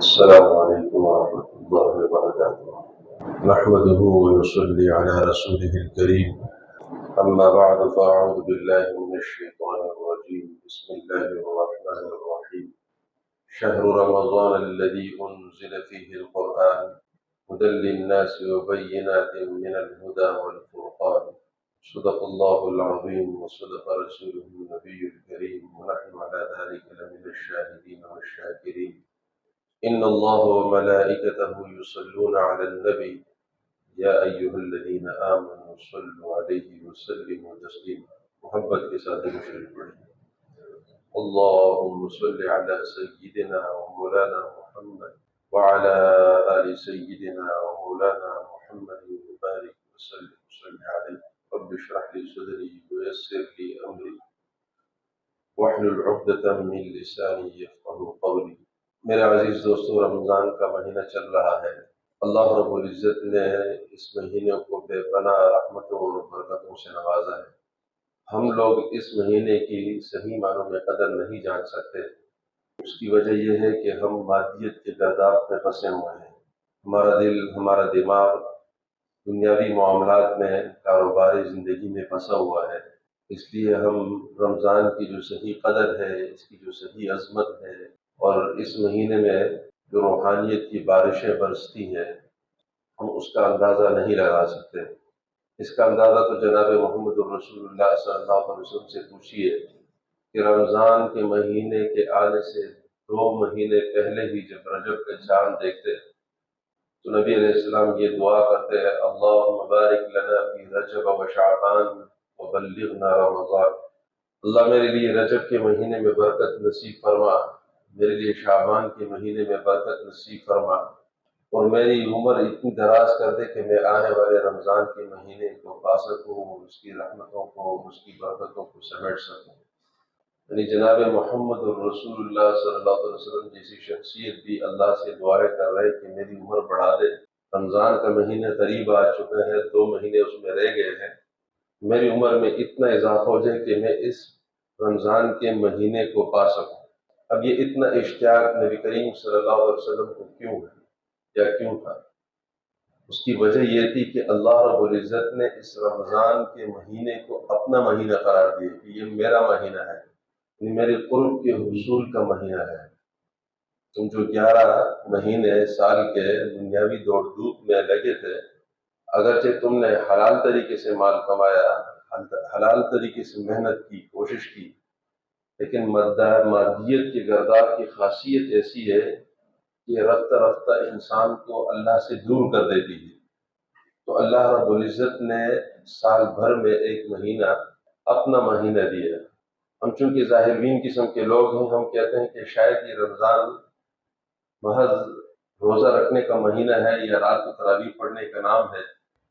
السلام عليكم ورحمة الله وبركاته. نحمده ونصلي على رسوله الكريم. أما بعد فأعوذ بالله من الشيطان الرجيم. بسم الله الرحمن الرحيم. شهر رمضان الذي أنزل فيه القرآن هدى للناس وبينات من الهدى والفرقان. صدق الله العظيم وصدق رسوله النبي الكريم، ونحن على ذلك لمن الشاهدين والشاكرين. إن الله وملائكته يصلون على النبي يا أيها الذين آمنوا صلوا عليه وسلموا تسليما. محبت کے ساتھ مشرف پڑھیں. اللهم صل على سيدنا ومولانا محمد وعلى آل سيدنا ومولانا محمد وبارك وسلم عليه. رب اشرح لي صدري ويسر لي أمري واحلل عقدة من لساني يفقهوا قولي. میرے عزیز دوستو، رمضان کا مہینہ چل رہا ہے. اللہ رب العزت نے اس مہینے کو بے پناہ رحمتوں اور برکتوں سے نوازا ہے. ہم لوگ اس مہینے کی صحیح معنوں میں قدر نہیں جان سکتے. اس کی وجہ یہ ہے کہ ہم مادیت کے گرداب میں پھنسے ہوئے ہیں. ہمارا دل، ہمارا دماغ دنیاوی معاملات میں، کاروباری زندگی میں پھنسا ہوا ہے. اس لیے ہم رمضان کی جو صحیح قدر ہے، اس کی جو صحیح عظمت ہے، اور اس مہینے میں جو روحانیت کی بارشیں برستی ہیں، ہم اس کا اندازہ نہیں لگا سکتے. اس کا اندازہ تو جناب محمد الرسول اللہ صلی اللہ علیہ وسلم سے پوچھیے کہ رمضان کے مہینے کے آنے سے 2 مہینے پہلے ہی جب رجب کا چاند دیکھتے تو نبی علیہ السلام یہ دعا کرتے ہیں: اللہم بارک لنا فی رجب و شعبان وبلغنا رمضان. اللہ میرے لیے رجب کے مہینے میں برکت نصیب فرما، میرے لیے شعبان کے مہینے میں برکت نصیب فرما، اور میری عمر اتنی دراز کر دے کہ میں آنے والے رمضان کے مہینے کو پا سکوں، اس کی رحمتوں کو، اس کی برکتوں کو سمیٹ سکوں. یعنی جناب محمد الرسول اللہ صلی اللہ علیہ وسلم جیسی شخصیت بھی اللہ سے دعائیں کر رہے کہ میری عمر بڑھا دے. رمضان کا مہینہ قریب آ چکا ہے، 2 مہینے اس میں رہ گئے ہیں. میری عمر میں اتنا اضافہ ہو جائے کہ میں اس رمضان کے مہینے کو پا سکوں. اب یہ اتنا اشتیاق نبی کریم صلی اللہ علیہ وسلم کو کیوں ہے یا کیوں تھا؟ اس کی وجہ یہ تھی کہ اللہ رب العزت نے اس رمضان کے مہینے کو اپنا مہینہ قرار دیا کہ یہ میرا مہینہ ہے، میرے قرب کے حصول کا مہینہ ہے. تم جو 11 مہینے سال کے دنیاوی دوڑ دھوپ میں لگے تھے، اگرچہ تم نے حلال طریقے سے مال کمایا، حلال طریقے سے محنت کی، کوشش کی، لیکن مادیت کے گرداب کی خاصیت ایسی ہے کہ رفتہ رفتہ انسان کو اللہ سے دور کر دیتی ہے. تو اللہ رب العزت نے سال بھر میں ایک مہینہ اپنا مہینہ دیا. ہم چونکہ ظاہرین قسم کے لوگ ہیں، ہم کہتے ہیں کہ شاید یہ رمضان محض روزہ رکھنے کا مہینہ ہے یا رات کو تراویح پڑھنے کا نام ہے.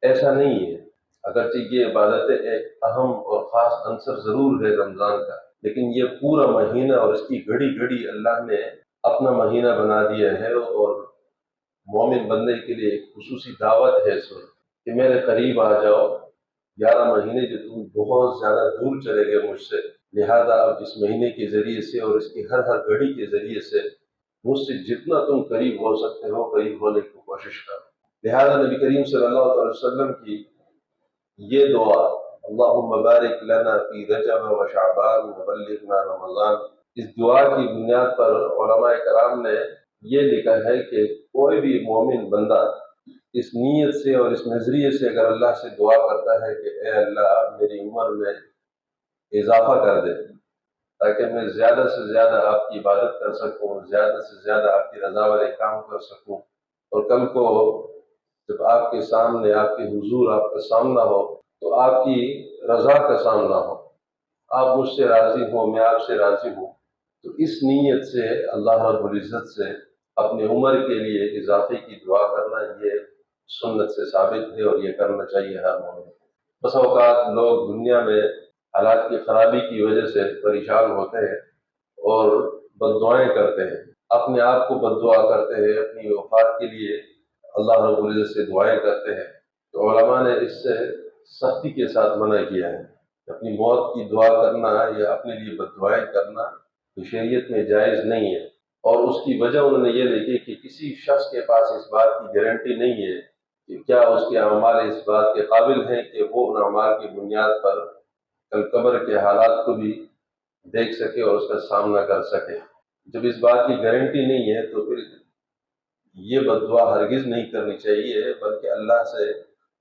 ایسا نہیں ہے. اگرچہ یہ عبادت ایک اہم اور خاص عنصر ضرور ہے رمضان کا، لیکن یہ پورا مہینہ اور اس کی گھڑی گھڑی اللہ نے اپنا مہینہ بنا دیا ہے. اور مومن بندے کے لیے ایک خصوصی دعوت ہے اس میں کہ میرے قریب آ جاؤ. 11 مہینے جو تم بہت زیادہ دور چلے گئے مجھ سے، لہذا اب اس مہینے کے ذریعے سے اور اس کی ہر گھڑی کے ذریعے سے مجھ سے جتنا تم قریب ہو سکتے ہو قریب ہونے کی کوشش کرو. لہذا نبی کریم صلی اللہ علیہ وسلم کی یہ دعا اللہم بارک لنا فی رجب و شعبان وبلغنا رمضان، اس دعا کی بنیاد پر علماء کرام نے یہ لکھا ہے کہ کوئی بھی مومن بندہ اس نیت سے اور اس نظریے سے اگر اللہ سے دعا کرتا ہے کہ اے اللہ میری عمر میں اضافہ کر دے تاکہ میں زیادہ سے زیادہ آپ کی عبادت کر سکوں، زیادہ سے زیادہ آپ کی رضا والے کام کر سکوں، اور کل کو جب آپ کے سامنے، آپ کے حضور آپ کا سامنا ہو تو آپ کی رضا کا سامنا ہو، آپ مجھ سے راضی ہوں، میں آپ سے راضی ہوں. تو اس نیت سے اللہ رب العزت سے اپنی عمر کے لیے اضافے کی دعا کرنا یہ سنت سے ثابت ہے، اور یہ کرنا چاہیے ہر مومن. بس اوقات لوگ دنیا میں حالات کی خرابی کی وجہ سے پریشان ہوتے ہیں اور بد دعائیں کرتے ہیں، اپنے آپ کو بد دعا کرتے ہیں، اپنی وفات کے لیے اللہ رب العزت سے دعائیں کرتے ہیں. تو علماء نے اس سے سختی کے ساتھ منع کیا ہے. اپنی موت کی دعا کرنا یا اپنے لیے بد دعائیں کرنا شریعت میں جائز نہیں ہے. اور اس کی وجہ انہوں نے یہ لکھی کہ کسی شخص کے پاس اس بات کی گارنٹی نہیں ہے کہ کیا اس کے اعمال اس بات کے قابل ہیں کہ وہ ان اعمال کی بنیاد پر کل قبر کے حالات کو بھی دیکھ سکے اور اس کا سامنا کر سکے۔ جب اس بات کی گارنٹی نہیں ہے تو پھر یہ بد دعا ہرگز نہیں کرنی چاہیے، بلکہ اللہ سے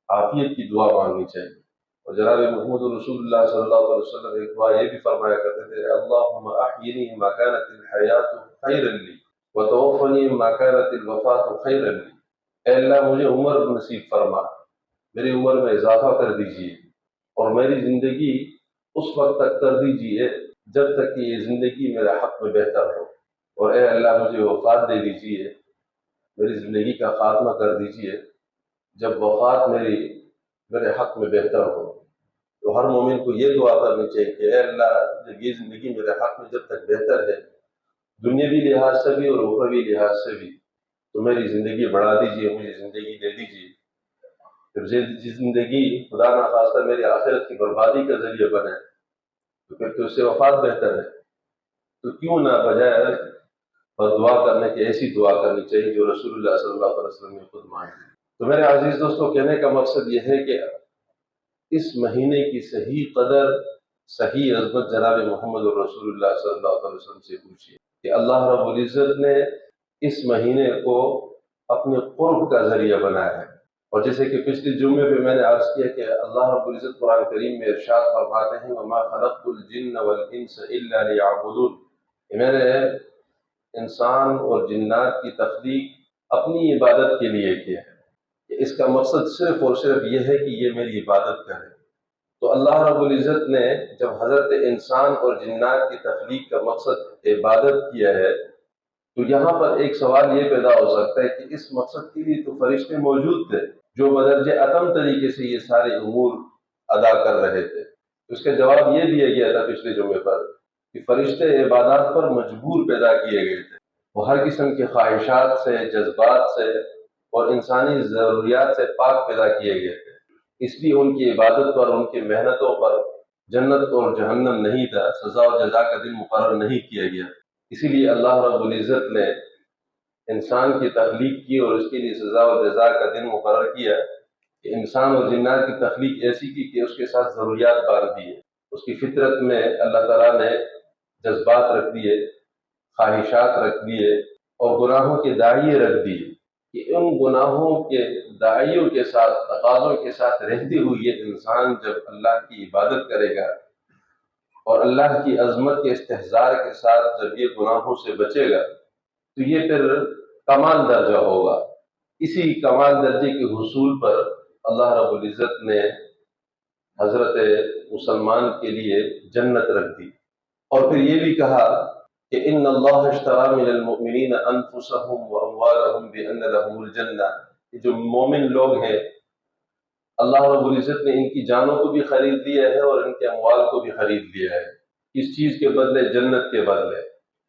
عافیت کی دعا مانگنی چاہیے۔ اور جناب محمد رسول اللہ صلی اللہ علیہ وسلم ایک دعا یہ بھی فرمایا کرتے تھے، اللہم احینی ما کانت الحیات خیرا لی وتوفنی ما کانت الوفات خیرا لی۔ اے اللہ مجھے عمر نصیب فرما، میری عمر میں اضافہ کر دیجیے اور میری زندگی اس وقت تک کر دیجیے جب تک کہ یہ زندگی میرے حق میں بہتر ہو، اور اے اللہ مجھے وفات دے دیجیے، میری زندگی کا خاتمہ کر دیجیے جب وفات میرے حق میں بہتر ہو۔ تو ہر مومن کو یہ دعا کرنی چاہیے کہ اے اللہ جب یہ زندگی میرے حق میں جب تک بہتر ہے، دنیاوی لحاظ سے بھی اور اخروی لحاظ سے بھی، تو میری زندگی بڑھا دیجیے، مجھے زندگی دے دیجیے۔ جب یہ زندگی خدا نخواستہ میری آخرت کی بربادی کا ذریعہ بنے تو پھر تو اس سے وفات بہتر ہے۔ تو کیوں نہ بجائے اور دعا کرنے کی ایسی دعا کرنی چاہیے جو رسول اللہ صلی اللہ علیہ وسلم نے خود مانگی۔ تو میرے عزیز دوستوں، کہنے کا مقصد یہ ہے کہ اس مہینے کی صحیح قدر، صحیح عظمت جناب محمد رسول اللہ صلی اللہ علیہ وسلم سے پوچھیے کہ اللہ رب العزت نے اس مہینے کو اپنے قرب کا ذریعہ بنایا ہے۔ اور جیسے کہ پچھلے جمعے پہ میں نے عرض کیا کہ اللہ رب العزت قرآن کریم میں ارشاد فرماتے ہیں وَمَا خَلَقْتُ الْجِنَّ وَالْإِنسَ إِلَّا لِيَعْبُدُونَ، میں نے انسان اور جنات کی تخلیق اپنی عبادت کے لیے کیا ہے، کہ اس کا مقصد صرف اور صرف یہ ہے کہ یہ میری عبادت کرے۔ تو اللہ رب العزت نے جب حضرت انسان اور جنات کی تخلیق کا مقصد عبادت کیا ہے تو یہاں پر ایک سوال یہ پیدا ہو سکتا ہے کہ اس مقصد کے لیے تو فرشتے موجود تھے جو بدرجہ اتم طریقے سے یہ سارے امور ادا کر رہے تھے۔ اس کا جواب یہ دیا گیا تھا پچھلے جمعے پر کہ فرشتے عبادات پر مجبور پیدا کیے گئے تھے، وہ ہر قسم کے خواہشات سے، جذبات سے اور انسانی ضروریات سے پاک پیدا کیے گئے تھے، اس لیے ان کی عبادت پر، ان کی محنتوں پر جنت اور جہنم نہیں تھا، سزا و جزا کا دن مقرر نہیں کیا گیا۔ اسی لیے اللہ رب العزت نے انسان کی تخلیق کی اور اس کے لیے سزا و جزا کا دن مقرر کیا کہ انسان اور جنات کی تخلیق ایسی کی کہ اس کے ساتھ ضروریات باندھ دیے، اس کی فطرت میں اللہ تعالیٰ نے جذبات رکھ دیے، خواہشات رکھ دیے اور گناہوں کے داعیے رکھ دیے کہ ان گناہوں کے داعیوں کے ساتھ، تقاضوں کے ساتھ رہتے ہوئے یہ انسان جب اللہ کی عبادت کرے گا اور اللہ کی عظمت کے استحضار کے ساتھ جب یہ گناہوں سے بچے گا تو یہ پھر کمال درجہ ہوگا۔ اسی کمال درجے کے حصول پر اللہ رب العزت نے حضرت مسلمان کے لیے جنت رکھ دی، اور پھر یہ بھی کہا کہ ان اللہ اشتری من المؤمنین انفسهم واموالهم بان لهم الجنہ، جو مومن لوگ ہیں اللہ رب العزت نے ان کی جانوں کو بھی خرید لیا ہے اور ان کے اموال کو بھی خرید لیا ہے، اس چیز کے بدلے، جنت کے بدلے۔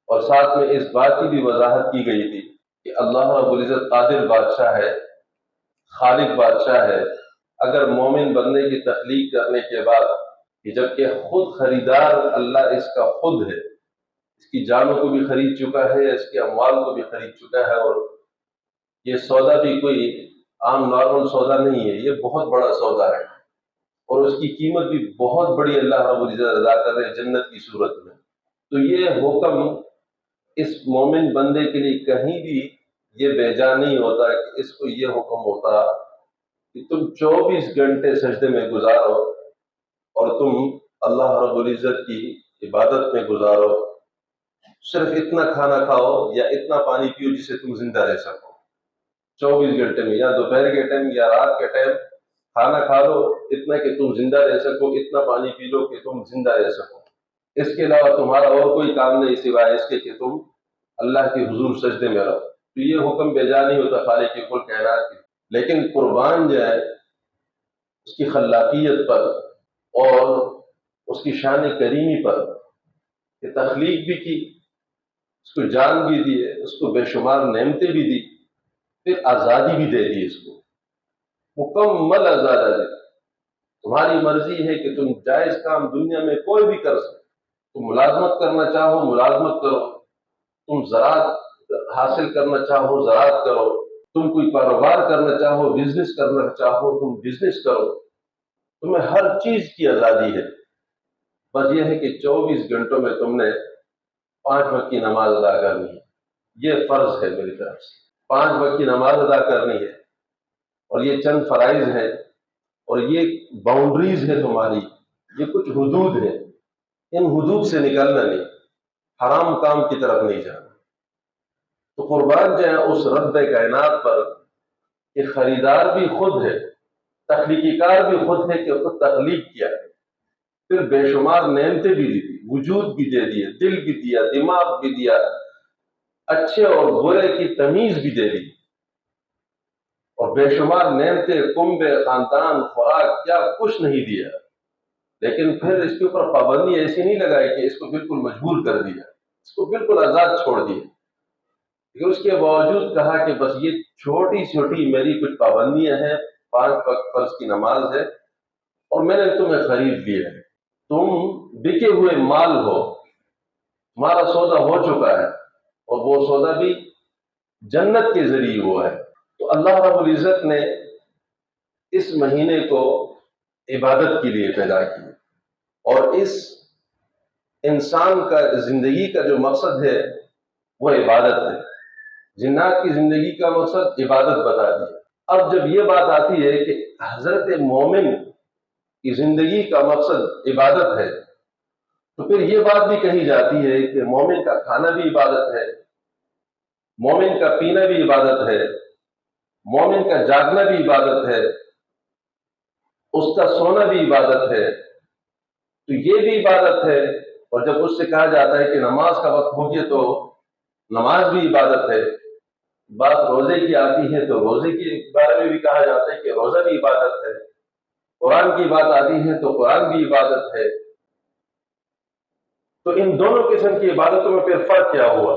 اور ساتھ میں اس بات کی بھی وضاحت کی گئی تھی کہ اللہ رب العزت قادر بادشاہ ہے، خالق بادشاہ ہے۔ اگر مومن بندے کی تخلیق کرنے کے بعد کہ جبکہ خود خریدار اللہ اس کا خود ہے، اس کی جانوں کو بھی خرید چکا ہے، اس کے اموال کو بھی خرید چکا ہے، اور یہ سودا بھی کوئی عام نارمل سودا نہیں ہے، یہ بہت بڑا سودا ہے اور اس کی قیمت بھی بہت بڑی اللہ رب العزت ادا کر رہے ہیں جنت کی صورت میں۔ تو یہ حکم اس مومن بندے کے لیے کہیں بھی یہ بے جا نہیں ہوتا کہ اس کو یہ حکم ہوتا کہ تم 24 گھنٹے سجدے میں گزارو اور تم اللہ رب العزت کی عبادت میں گزارو، صرف اتنا کھانا کھاؤ یا اتنا پانی پیو جس سے تم زندہ رہ سکو 24 گھنٹے میں، یا دوپہر کے ٹائم یا رات کے ٹائم کھانا کھا لو اتنا کہ تم زندہ رہ سکو، اتنا پانی پی لو کہ تم زندہ رہ سکو، اس کے علاوہ تمہارا اور کوئی کام نہیں سوائے اس کے کہ تم اللہ کے حضور سجدے میں رہو۔ تو یہ حکم بے جا نہیں ہوتا خالق کے کل کائنات کی، لیکن قربان جائے اس کی خلاقیت پر اور اس کی شان کریمی پر کہ تخلیق بھی کی، اس کو جان بھی دی، اس کو بے شمار نعمتیں بھی دی، پھر آزادی بھی دے دی، اس کو مکمل آزادی دی۔ تمہاری مرضی ہے کہ تم جائز کام دنیا میں کوئی بھی کر سکو، تم ملازمت کرنا چاہو ملازمت کرو، تم زراعت حاصل کرنا چاہو زراعت کرو، تم کوئی کاروبار کرنا چاہو بزنس کرنا چاہو تم بزنس کرو، تمہیں ہر چیز کی آزادی ہے۔ بس یہ ہے کہ 24 گھنٹوں میں تم نے 5 وقت کی نماز ادا کرنی ہے، یہ فرض ہے میری طرف سے، 5 وقت کی نماز ادا کرنی ہے، اور یہ چند فرائض ہیں، اور یہ باؤنڈریز ہے تمہاری، یہ کچھ حدود ہیں، ان حدود سے نکلنا نہیں، حرام کام کی طرف نہیں جانا۔ تو قربان جائیں اس رب کائنات پر کہ خریدار بھی خود ہے، تخلیقی کار بھی خود ہے، کہ خود تخلیق کیا، پھر بے شمار نعمتیں بھی دی، وجود بھی دے دیے، دل بھی دیا، دماغ بھی دیا، اچھے اور برے کی تمیز بھی دے دی، اور بے شمار نعمتیں، کنبے، خاندان، خوراک، کیا کچھ نہیں دیا، لیکن پھر اس کے اوپر پابندی ایسی نہیں لگائی کہ اس کو بالکل مجبور کر دیا، اس کو بالکل آزاد چھوڑ دیا، لیکن اس کے باوجود کہا کہ بس یہ چھوٹی چھوٹی میری کچھ پابندیاں ہیں، 5 وقت فرض کی نماز ہے، اور میں نے تمہیں خرید لیا ہے، تم بکے ہوئے مال ہو، تمہارا سودا ہو چکا ہے، اور وہ سودا بھی جنت کے ذریعے ہوا ہے۔ تو اللہ رب العزت نے اس مہینے کو عبادت کے لیے پیدا کیا، اور اس انسان کا زندگی کا جو مقصد ہے وہ عبادت ہے، جنات کی زندگی کا مقصد عبادت بتا دیا۔ اب جب یہ بات آتی ہے کہ حضرت مومن کی زندگی کا مقصد عبادت ہے، تو پھر یہ بات بھی کہی جاتی ہے کہ مومن کا کھانا بھی عبادت ہے، مومن کا پینا بھی عبادت ہے، مومن کا جاگنا بھی عبادت ہے، اس کا سونا بھی عبادت ہے، تو یہ بھی عبادت ہے۔ اور جب اس سے کہا جاتا ہے کہ نماز کا وقت ہو گیا تو نماز بھی عبادت ہے، بات روزے کی آتی ہے تو روزے کے بارے میں بھی کہا جاتا ہے کہ روزہ بھی عبادت ہے، قرآن کی بات آتی ہے تو قرآن بھی عبادت ہے۔ تو ان دونوں قسم کی عبادتوں میں پھر فرق کیا ہوا،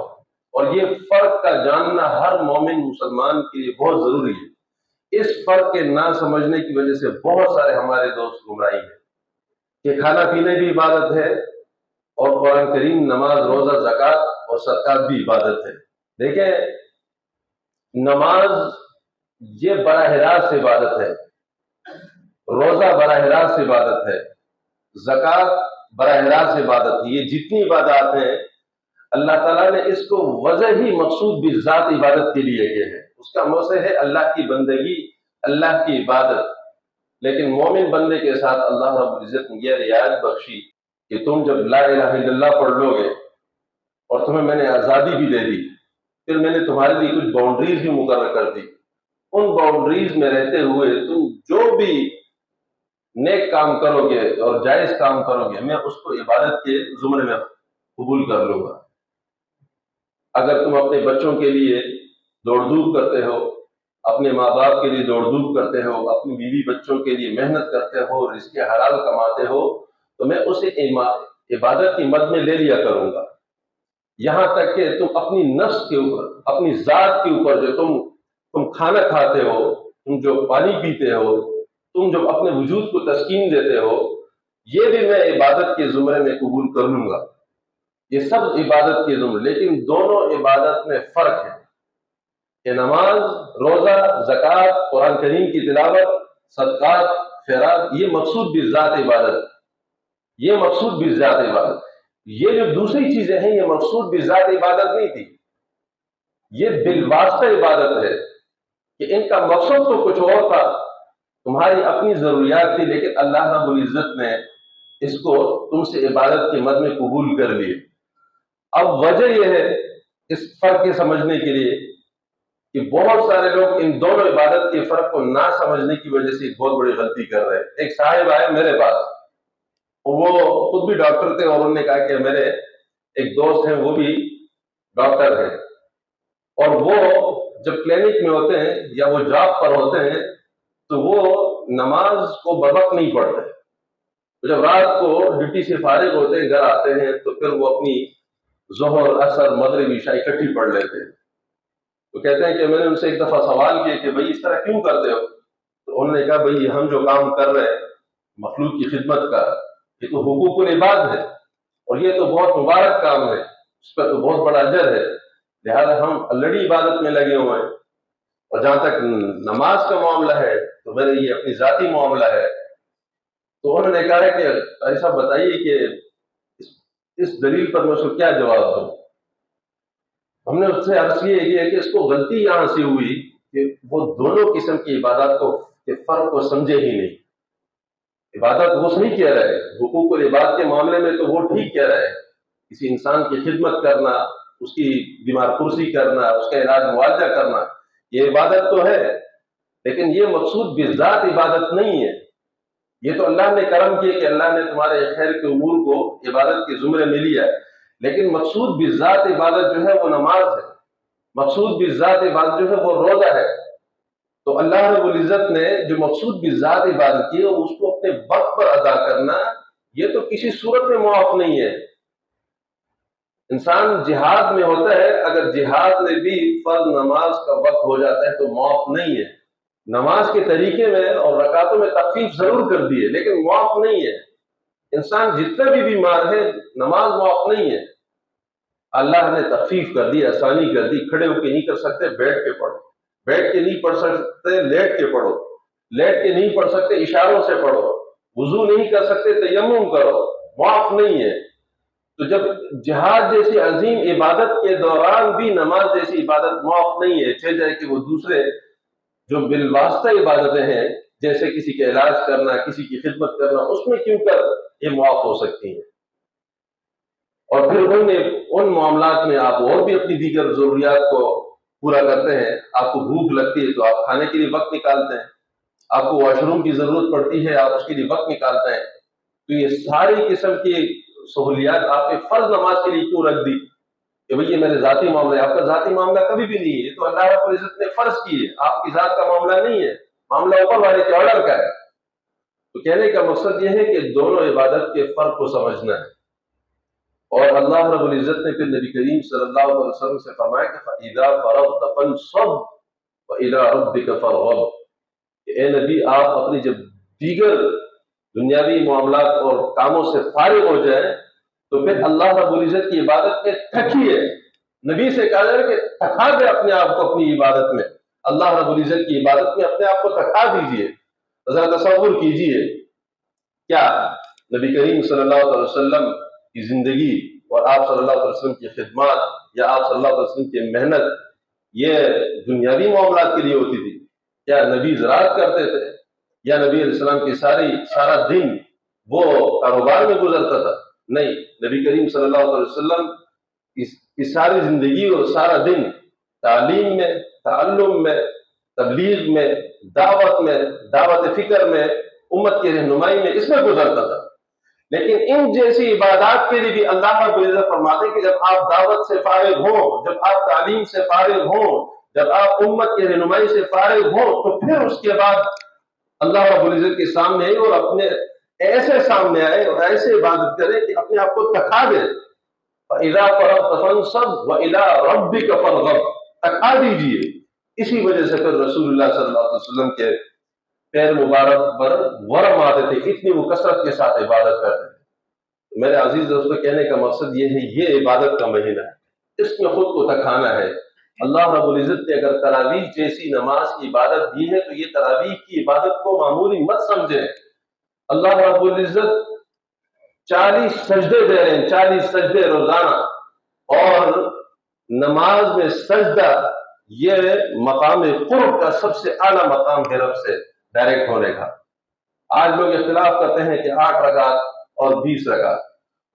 اور یہ فرق کا جاننا ہر مومن مسلمان کے لیے بہت ضروری ہے۔ اس فرق کے نہ سمجھنے کی وجہ سے بہت سارے ہمارے دوست گمراہی ہیں کہ کھانا پینے بھی عبادت ہے، اور قرآن کریم، نماز، روزہ، زکوٰۃ اور صدقات بھی عبادت ہے۔ دیکھیں، نماز یہ براہ راست عبادت ہے، روزہ براہ راست عبادت ہے، زکوٰۃ براہ راست عبادت ہے، یہ جتنی عبادات ہیں اللہ تعالیٰ نے اس کو وضع ہی مقصود بھی ذات عبادت کے لیے کیا ہے، اس کا مقصد ہے اللہ کی بندگی، اللہ کی عبادت۔ لیکن مومن بندے کے ساتھ اللہ رب العزت نے یہ رعایت بخشی کہ تم جب لا الہ الا اللہ پڑھ لو گے، اور تمہیں میں نے آزادی بھی دے دی، پھر میں نے تمہارے لیے کچھ باؤنڈریز بھی مقرر کر دی، ان باؤنڈریز میں رہتے ہوئے تم جو بھی نیک کام کرو گے اور جائز کام کرو گے، میں اس کو عبادت کے زمرے میں قبول کر لوں گا۔ اگر تم اپنے بچوں کے لیے دوڑ دھوپ کرتے ہو، اپنے ماں باپ کے لیے دوڑ دھوپ کرتے ہو، اپنی بیوی بچوں کے لیے محنت کرتے ہو، رزق حلال کماتے ہو، تو میں اسے عبادت کی مد میں لے لیا کروں گا، یہاں تک کہ تم اپنی نفس کے اوپر، اپنی ذات کے اوپر، جو تم کھانا کھاتے ہو، تم جو پانی پیتے ہو، تم جو اپنے وجود کو تسکین دیتے ہو، یہ بھی میں عبادت کے زمرے میں قبول کر لوں گا، یہ سب عبادت کے زمرے۔ لیکن دونوں عبادت میں فرق ہے کہ نماز، روزہ، زکوٰۃ، قرآن کریم کی تلاوت، صدقات، خیرات، یہ مقصود بھی ذات عبادت، یہ مقصود بھی ذات عبادت۔ یہ جو دوسری چیزیں ہیں یہ مقصود بھی ذات عبادت نہیں تھی، یہ بالواسطہ عبادت ہے، کہ ان کا مقصد تو کچھ اور تھا، تمہاری اپنی ضروریات تھی، لیکن اللہ رب العزت نے اس کو تم سے عبادت کے مد میں قبول کر لیے۔ اب وجہ یہ ہے اس فرق کے سمجھنے کے لیے کہ بہت سارے لوگ ان دونوں عبادت کے فرق کو نہ سمجھنے کی وجہ سے ایک بہت بڑی غلطی کر رہے ہیں۔ ایک صاحب آئے میرے پاس، وہ خود بھی ڈاکٹر تھے، اور انہوں نے کہا کہ میرے ایک دوست ہیں وہ بھی ڈاکٹر ہیں، اور وہ جب کلینک میں ہوتے ہیں یا وہ جاب پر ہوتے ہیں تو وہ نماز کو بروقت نہیں پڑھتے، جب رات کو ڈیوٹی سے فارغ ہوتے ہیں، گھر آتے ہیں تو پھر وہ اپنی ظہر، عصر، مغرب، عشاء اکٹھی پڑھ لیتے ہیں۔ تو کہتے ہیں کہ میں نے ان سے ایک دفعہ سوال کیا کہ بھائی اس طرح کیوں کرتے ہو؟ تو انہوں نے کہا بھائی ہم جو کام کر رہے ہیں مخلوق کی خدمت کا، یہ تو حقوق العباد ہے، اور یہ تو بہت مبارک کام ہے، اس پر تو بہت بڑا اجر ہے، لہذا ہم آلریڈی عبادت میں لگے ہوئے ہیں. اور جہاں تک نماز کا معاملہ ہے تو میرا یہ اپنی ذاتی معاملہ ہے. تو انہوں نے کہا کہ قاری صاحب بتائیے کہ اس دلیل پر میں اس کو کیا جواب دوں. ہم نے اس سے عرض یہ ہے کہ اس کو غلطی یہاں سے ہوئی کہ وہ دونوں قسم کی عبادات کو کے فرق کو سمجھے ہی نہیں. عبادت وہ صحیح کہہ رہا ہے، حقوق العباد کے معاملے میں تو وہ ٹھیک کہہ رہا ہے، کسی انسان کی خدمت کرنا، اس کی بیمار پرسی کرنا، اس کا علاج معالجہ کرنا، یہ عبادت تو ہے، لیکن یہ مقصود بذات عبادت نہیں ہے. یہ تو اللہ نے کرم کیا کہ اللہ نے تمہارے خیر کے امور کو عبادت کے زمرے میں لیا ہے، لیکن مقصود بذات عبادت جو ہے وہ نماز ہے، مقصود بذات عبادت جو ہے وہ روزہ ہے. تو اللہ رب العزت نے جو مقصود بذات عبادت کی ہے اس کو اپنے وقت پر ادا کرنا، یہ تو کسی صورت میں معاف نہیں ہے. انسان جہاد میں ہوتا ہے، اگر جہاد میں بھی فرض نماز کا وقت ہو جاتا ہے تو معاف نہیں ہے. نماز کے طریقے میں اور رکعتوں میں تخفیف ضرور کر دی ہے لیکن معاف نہیں ہے. انسان جتنا بھی بیمار ہے نماز معاف نہیں ہے. اللہ نے تخفیف کر دی، آسانی کر دی. کھڑے ہو کے نہیں کر سکتے بیٹھ کے پڑھو، بیٹھ کے نہیں پڑھ سکتے لیٹ کے پڑھو، لیٹ کے نہیں پڑھ سکتے اشاروں سے پڑھو، وضو نہیں کر سکتے تیمم کرو، معاف نہیں ہے. تو جب جہاد جیسی عظیم عبادت کے دوران بھی نماز جیسی عبادت معاف نہیں ہے، چل جائے کہ وہ دوسرے جو بالواسطہ عبادتیں ہیں جیسے کسی کا علاج کرنا، کسی کی خدمت کرنا، اس میں کیوں کر یہ معاف ہو سکتی ہیں. اور پھر ان معاملات میں آپ اور بھی اپنی دیگر ضروریات کو پورا کرتے ہیں. آپ کو بھوک لگتی ہے تو آپ کھانے کے لیے وقت نکالتے ہیں، آپ کو واش روم کی ضرورت پڑتی ہے آپ اس کے لیے وقت نکالتے ہیں. تو یہ ساری قسم کی سہولیات آپ نے فرض نماز کے لیے کیوں رکھ دی کہ بھئی یہ میرے ذاتی معاملہ ہے؟ آپ کا ذاتی معاملہ کبھی بھی نہیں ہے، تو اللہ رب العزت نے فرض کی ہے، آپ کی ذات کا معاملہ نہیں ہے، معاملہ اوپر والے کے آرڈر کا ہے. تو کہنے کا مقصد یہ ہے کہ دونوں عبادت کے فرق کو سمجھنا ہے. اور اللہ رب العزت نے پھر نبی کریم صلی اللہ علیہ وسلم سے فرمایا کہ فَإِذَا فَرَغْتَ فَانْصَبْ وَإِلَىٰ رَبِّكَ فَارْغَب. کہ اے نبی آپ اپنی جب دیگر دنیاوی معاملات اور کاموں سے فارغ ہو جائیں تو پھر اللہ رب العزت کی عبادت میں تھکیے. نبی سے کہا جائے کہ تھکا دے اپنے آپ کو اپنی عبادت میں، اللہ رب العزت کی عبادت میں اپنے آپ کو تھکا دیجئے. ذرا تصور کیجئے کیا نبی کریم صلی اللہ علیہ وسلم کی زندگی اور آپ صلی اللہ علیہ وسلم کی خدمات یا آپ صلی اللہ علیہ وسلم کی محنت یہ دنیاوی معاملات کے لیے ہوتی تھی؟ کیا نبی زراعت کرتے تھے یا نبی علیہ السلام کی سارا دن وہ کاروبار میں گزرتا تھا؟ نہیں، نبی کریم صلی اللہ علیہ وسلم کی ساری زندگی اور سارا دن تعلیم میں، تعلم میں، تبلیغ میں، دعوت فکر میں، امت کی رہنمائی میں، اس میں گزرتا تھا. لیکن ان جیسی عبادات کے لیے بھی اللہ رب العزت فرماتے ہیں کہ جب آپ دعوت سے فارغ ہوں، جب آپ تعلیم سے فارغ ہوں، جب آپ امت کی رہنمائی سے فارغ ہوں تو پھر اس کے بعد اللہ رب العزت کے سامنے آئے اور اپنے ایسے سامنے آئے اور ایسے عبادت کرے کہ اپنے آپ کو تھکا دے. فَإِذَا فَرَغْتَ فَانْصَبْ وَإِلَىٰ رَبِّكَ فَارْغَب. تھکا دیجئے. اسی وجہ سے پھر رسول اللہ صلی اللہ علیہ وسلم کے پیر مبارک پر ورم آتے تھے، اتنی وہ کثرت کے ساتھ عبادت کرتے تھے. میرے عزیز دوستو کہنے کا مقصد یہ ہے یہ عبادت کا مہینہ ہے، اس میں خود کو تھکانا ہے. اللہ رب العزت نے اگر تراویح جیسی نماز کی عبادت دی ہے تو یہ تراویح کی عبادت کو معمولی مت سمجھیں. اللہ رب العزت 40 سجدے دے رہے ہیں، 40 سجدے روزانہ. اور نماز میں سجدہ یہ مقام قرب کا سب سے اعلیٰ مقام ہے رب سے ڈائریکٹ ہونے کا. آج لوگ اختلاف کرتے ہیں کہ 8 رکعت اور 20 رکعت.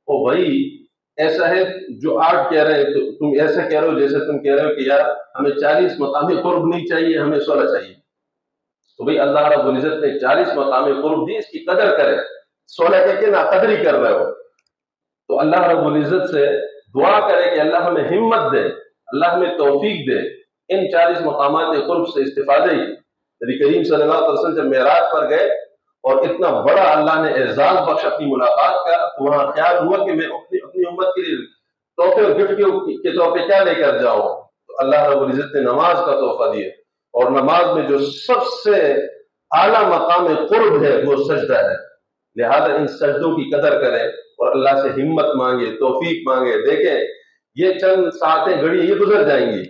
او بھائی ایسا ہے جو 8 کہہ رہے ہیں تو تم ایسے کہہ رہے ہو جیسے تم کہہ رہے ہو کہ یار ہمیں 40 مقام قرب نہیں چاہیے، ہمیں 16 چاہیے. تو بھائی اللہ رب العزت نے 40 مقام قرب دی، اس کی قدر کرے. 16 کہہ کے ناقدری کر رہے ہو. تو اللہ رب العزت سے دعا کرے کہ اللہ ہمیں ہمت دے، اللہ ہمیں توفیق دے ان 40 مقامات قرب سے استفادے. نبی کریم صلی اللہ علیہ وسلم جب معراج پر گئے اور اتنا بڑا اللہ نے اعزاز بخش اپنی ملاقات کا تو وہاں خیال ہوا کہ میں اپنی امت کے لیے تحفے اور گفٹ کے طور پہ کیا لے کر جاؤں. تو اللہ رب العزت نے نماز کا تحفہ دیا، اور نماز میں جو سب سے اعلیٰ مقام قرب ہے وہ سجدہ ہے. لہذا ان سجدوں کی قدر کریں اور اللہ سے ہمت مانگے، توفیق مانگے. دیکھیں یہ چند ساعتیں گھڑی یہ گزر جائیں گی،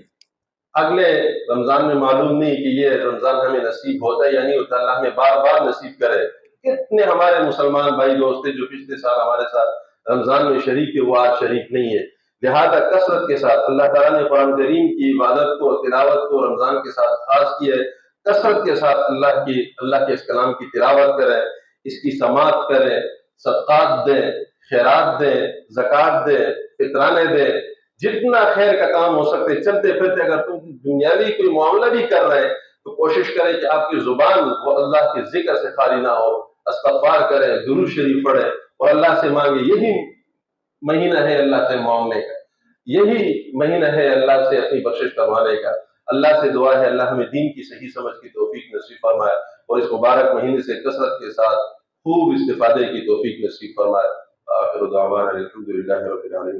اگلے رمضان میں معلوم نہیں کہ یہ رمضان ہمیں نصیب ہوتا ہے یا نہیں ہوتا، اللہ ہمیں بار بار نصیب کرے۔ کتنے ہمارے مسلمان بھائی دوست تھے جو پچھلے سال ہمارے ساتھ رمضان میں شریک ہے، وہ آج شریک نہیں ہے۔ لہذا کثرت کے ساتھ اللہ تعالیٰ نے قرآن کریم کی عبادت کو، تلاوت کو رمضان کے ساتھ خاص کی ہے۔ کثرت کے ساتھ اللہ کے اس کلام کی تلاوت کریں، اس کی سماعت کریں، صدقات دیں، خیرات دیں، زکوٰۃ دیں، فطرانے دیں، جتنا خیر کا کام ہو سکتے۔ چلتے پھرتے اگر تم دنیاوی کوئی معاملہ بھی کر رہے ہیں تو کوشش کریں کہ آپ کی زبان وہ اللہ کے ذکر سے خالی نہ ہو، استغفار کریں، درود شریف پڑھیں اور اللہ سے مانگے۔ یہی مہینہ ہے اللہ سے مانگنے کا، یہی مہینہ ہے اللہ سے اپنی بخشش کروانے کا۔ اللہ سے دعا ہے اللہ ہمیں دین کی صحیح سمجھ کی توفیق نصیب فرمائے اور اس مبارک مہینے سے کثرت کے ساتھ خوب استفادے کی توفیق نصیب فرمائے۔ آخر دعوانا الحمدللہ رب العالمین۔